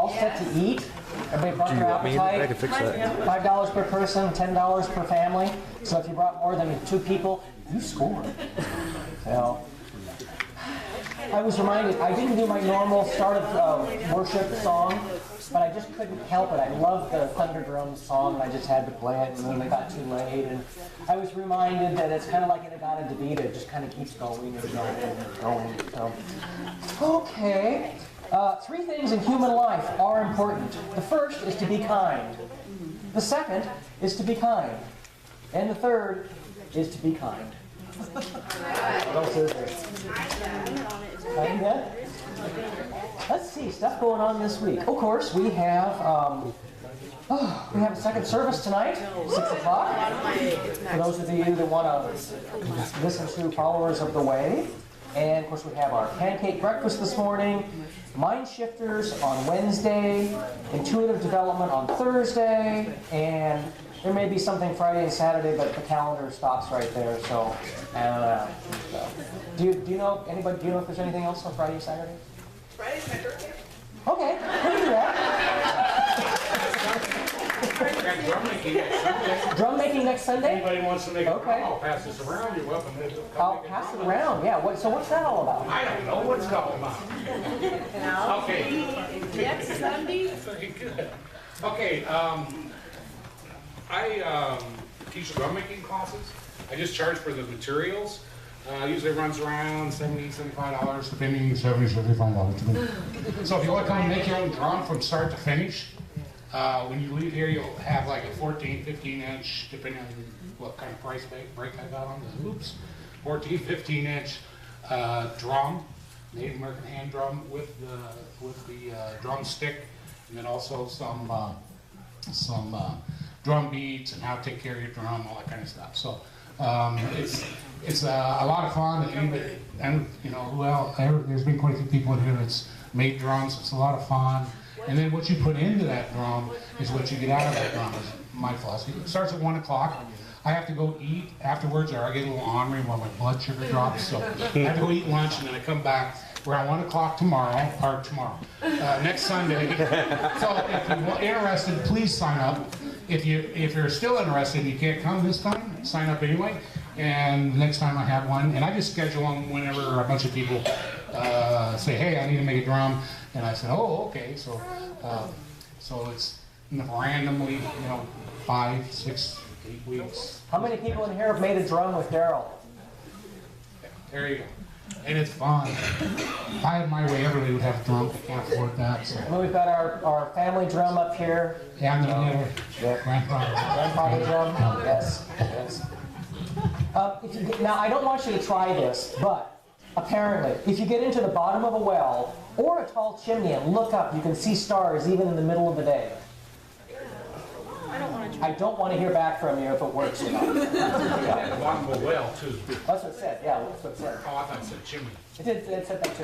all set to eat? Everybody brought their appetite? I can fix that. $5 per person, $10 per family. So if you brought more than 2 people, you scored. So, I was reminded, I didn't do my normal start of worship song, but I just couldn't help it. I loved the Thunder Drums song, and I just had to play it, and then it got too late. And I was reminded that it's kind of like In-A-Gadda-Da-Vida, it just kind of keeps going and going and going. So, okay. 3 things in human life are important. The first is to be kind. The second is to be kind. And the third is to be kind. What else is there? Kinda? Let's see, stuff going on this week. Of course, we have a second service tonight, 6 o'clock. For those of you that want to listen to Followers of the Way. And of course, we have our pancake breakfast this morning, Mind Shifters on Wednesday, Intuitive Development on Thursday, and there may be something Friday and Saturday, but the calendar stops right there. So, so. Do you know anybody? Do you know if there's anything else on Friday and Saturday? Friday's my birthday. Okay, we can do that. Drum making next Sunday. Drum making next Sunday? Anybody wants to make a Okay. drum, I'll pass this around. You're welcome to come I'll make a pass it drum. around. Yeah. So what's that all about? I don't know what's going on. Okay. Next Sunday? Very good. Okay, I teach drum making classes. I just charge for the materials. Usually runs around $70, $75, depending, $70, $75. So if you want to come and make your own drum from start to finish, when you leave here, you'll have like a 14, 15 inch, depending on what kind of price break I got on the hoops, 14, 15 inch drum, Native American hand drum with the drum stick, and then also some drum beats and how to take care of your drum, all that kind of stuff. So it's a lot of fun, and you know, well, there's been quite a few people in here that's made drums. It's a lot of fun. And then what you put into that drum is what you get out of that drum, is my philosophy. It starts at 1 o'clock. I have to go eat afterwards, or I get a little ornery when my blood sugar drops. So I have to go eat lunch, and then I come back around 1 o'clock next Sunday. So if you're interested, please sign up. If you're still interested and you can't come this time, sign up anyway. And next time I have one, and I just schedule them whenever a bunch of people say, hey, I need to make a drum. And I said, oh, okay. So it's randomly, 5, 6, 8 weeks. How many people in here have made a drum with Daryl? There you go. And it's fun. If I had my way, everybody would have a drum. I can't afford that. So. Well, we've got our family drum up here. Yeah, and then Grandfather drum. Yes. Now, I don't want you to try this, but apparently, if you get into the bottom of a well or a tall chimney and look up, you can see stars even in the middle of the day. I don't want to hear back from you if it works or not. Yeah. Bottom of a well, too. That's what it said. Yeah, that's what it said. Oh, I thought it said chimney. It said that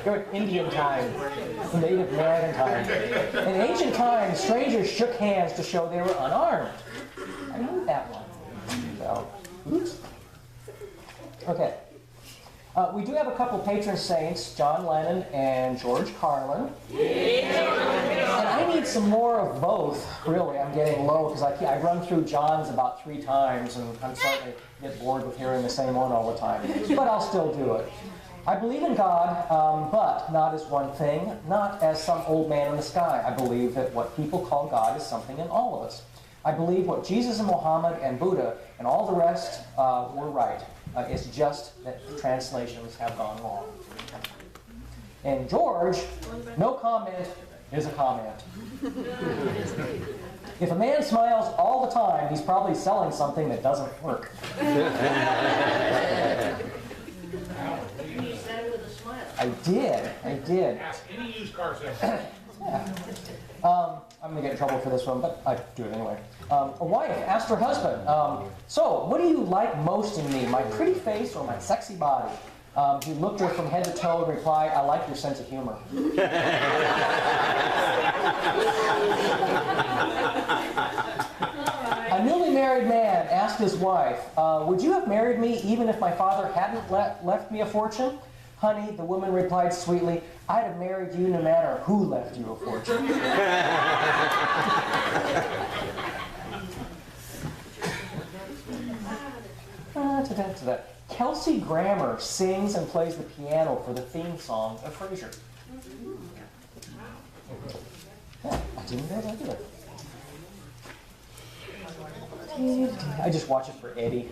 too. You're Indian time, Native American time. In ancient times, strangers shook hands to show they were unarmed. I knew that one. So, oops. Okay. We do have a couple patron saints, John Lennon and George Carlin. And I need some more of both, really. I'm getting low because I run through John's about 3 times, and I'm starting to get bored with hearing the same one all the time. But I'll still do it. I believe in God, but not as one thing, not as some old man in the sky. I believe that what people call God is something in all of us. I believe what Jesus and Muhammad and Buddha and all the rest were right. It's just that the translations have gone wrong. And George, no comment is a comment. If a man smiles all the time, he's probably selling something that doesn't work. I did. Ask any used car salesman. I'm going to get in trouble for this one, but I do it anyway. A wife asked her husband, so what do you like most in me, my pretty face or my sexy body? He looked her from head to toe and replied, I like your sense of humor. A newly married man asked his wife, would you have married me even if my father hadn't left me a fortune? Honey, the woman replied sweetly, I'd have married you no matter who left you a fortune. Kelsey Grammer sings and plays the piano for the theme song of Frasier. Yeah, I didn't know that either. I just watch it for Eddie.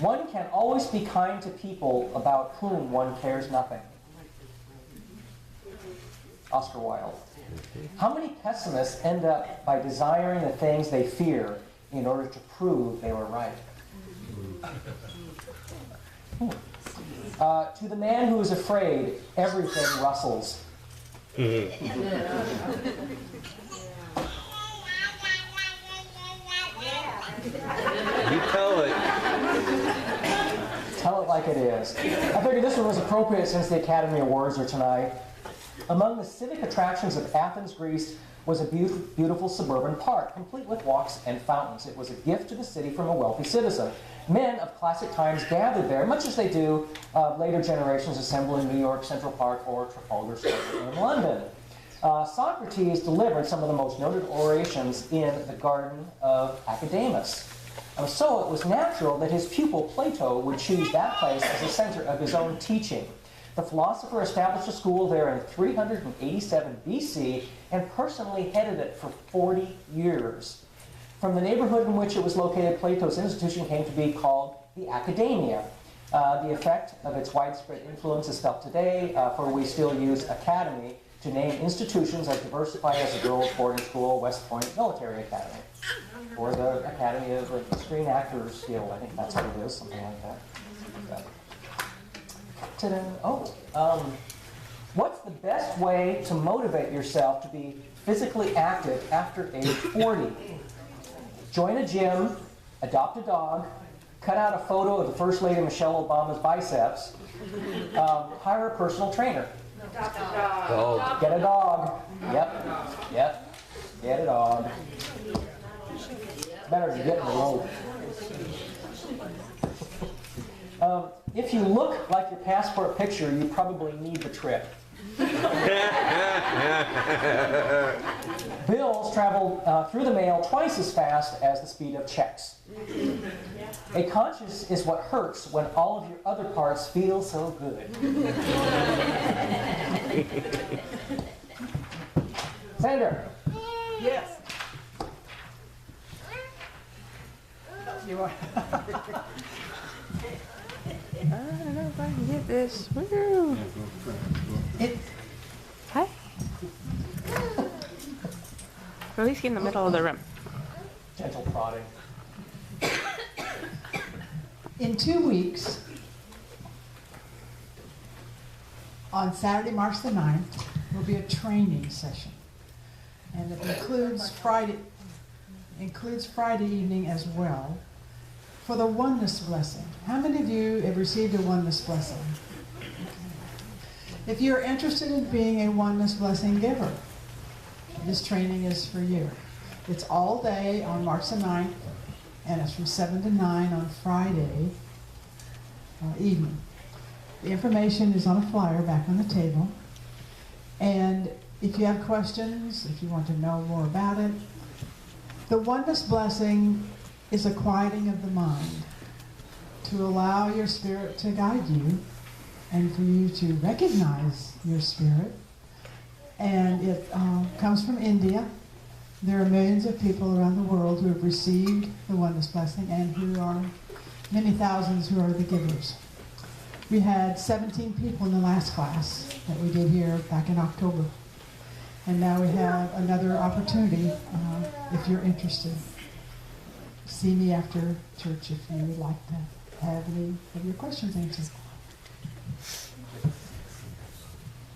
One can always be kind to people about whom one cares nothing. Oscar Wilde. How many pessimists end up by desiring the things they fear in order to prove they were right? To the man who is afraid, everything rustles. You tell it. Tell it like it is. I figured this one was appropriate since the Academy Awards are tonight. Among the civic attractions of Athens, Greece, was a beautiful suburban park, complete with walks and fountains. It was a gift to the city from a wealthy citizen. Men of classic times gathered there, much as they do later generations assemble in New York Central Park or Trafalgar Square in London. Socrates delivered some of the most noted orations in the Garden of Academus. So it was natural that his pupil Plato would choose that place as the center of his own teaching. The philosopher established a school there in 387 BC and personally headed it for 40 years. From the neighborhood in which it was located, Plato's institution came to be called the Academia. The effect of its widespread influence is felt today, for we still use academy to name institutions as diversified as the Girls' Boarding School, West Point Military Academy, or the Academy of the Screen Actors Guild. I think that's what it is, something like that. Ta-da. What's the best way to motivate yourself to be physically active after age 40? Join a gym, adopt a dog, cut out a photo of the First Lady Michelle Obama's biceps, hire a personal trainer. Dog. Get a dog. Yep. Get a dog. Better to get in the road. If you look like your passport picture, you probably need the trip. Bills travel through the mail twice as fast as the speed of checks. A conscience is what hurts when all of your other parts feel so good. Sandra. Yes. You are. I don't know if I can get this. Woo. Hi. At least get in the middle of the room. Gentle prodding. In 2 weeks, on Saturday, March the 9th, will be a training session. And it includes Friday evening as well for the oneness blessing. How many of you have received a oneness blessing? Okay. If you're interested in being a oneness blessing giver, this training is for you. It's all day on March the 9th, and it's from 7 to 9 on Friday evening. The information is on a flyer back on the table. And if you have questions, if you want to know more about it, the oneness blessing is a quieting of the mind to allow your spirit to guide you and for you to recognize your spirit. And it comes from India. There are millions of people around the world who have received the oneness blessing and who are many thousands who are the givers. We had 17 people in the last class that we did here back in October. And now we have another opportunity if you're interested. See me after church if you would like to have any of your questions answered.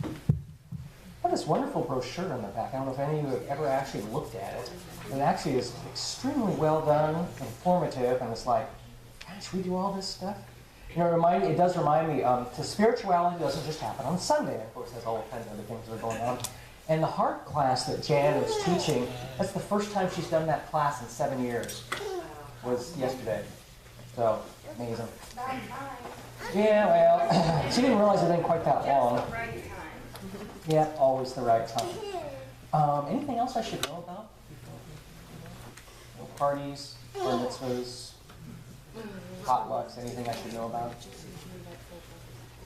I have this wonderful brochure in the back. I don't know if any of you have ever actually looked at it. It actually is extremely well done, informative, and it's like, gosh, we do all this stuff? You know, it does remind me, the spirituality doesn't just happen on Sunday. Of course, there's all kinds of other things that are going on. And the heart class that Jan is teaching, that's the first time she's done that class in 7 years, was yesterday. So, amazing. Yeah, well, she didn't realize it had been quite that long. Yeah, always the right time. Anything else I should know about? No parties, bar mitzvahs, potlucks, anything I should know about?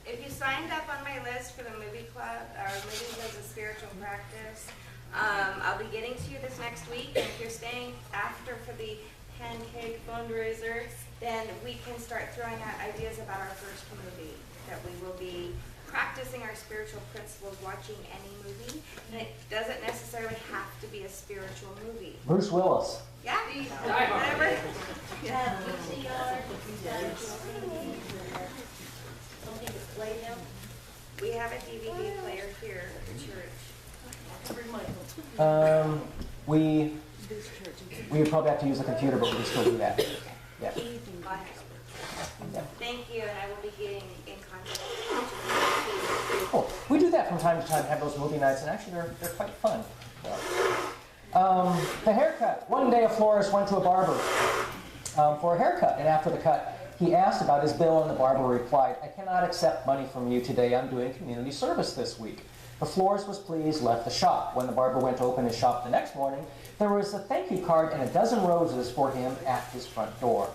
If you signed up on my list for the movie club, or Moving as a Spiritual Practice, I'll be getting to you this next week. And if you're staying after for the pancake fundraiser, then we can start throwing out ideas about our first movie, that we will be practicing our spiritual principles watching any movie. And it doesn't necessarily have to be a spiritual movie. Bruce Willis. Yeah, whatever. Yeah. We have a DVD player here at the church. We would probably have to use a computer, but we can still do that. Yeah. Thank you, and I will be getting in contact with you. Cool. We do that from time to time, have those movie nights, and actually they're quite fun. The haircut. One day a florist went to a barber for a haircut, and after the cut, he asked about his bill, and the barber replied, "I cannot accept money from you today. I'm doing community service this week." The florist was pleased, left the shop. When the barber went to open his shop the next morning, there was a thank you card and a dozen roses for him at his front door.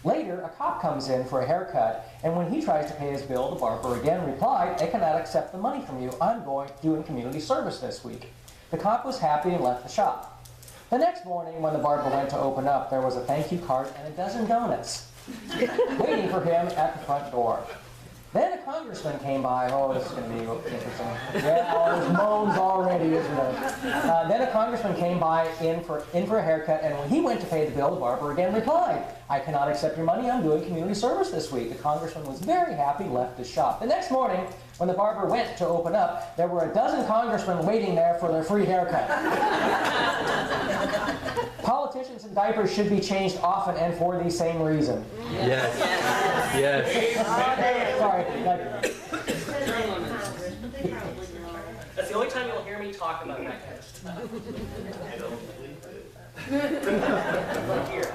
Later, a cop comes in for a haircut, and when he tries to pay his bill, the barber again replied, "I cannot accept the money from you. I'm doing community service this week." The cop was happy and left the shop. The next morning, when the barber went to open up, there was a thank you card and a dozen donuts waiting for him at the front door. Then a congressman came by. Oh, this is going to be interesting. Yeah, oh, there's moans already, isn't it? Then a congressman came by in for a haircut, and when he went to pay the bill, the barber again replied, "I cannot accept your money. I'm doing community service this week." The congressman was very happy, left his shop. The next morning, when the barber went to open up, there were a dozen congressmen waiting there for their free haircut. Politicians in diapers should be changed often and for the same reason. Yes. Yes. Sorry. That's the only time you'll hear me talk about that kind of stuff. Here.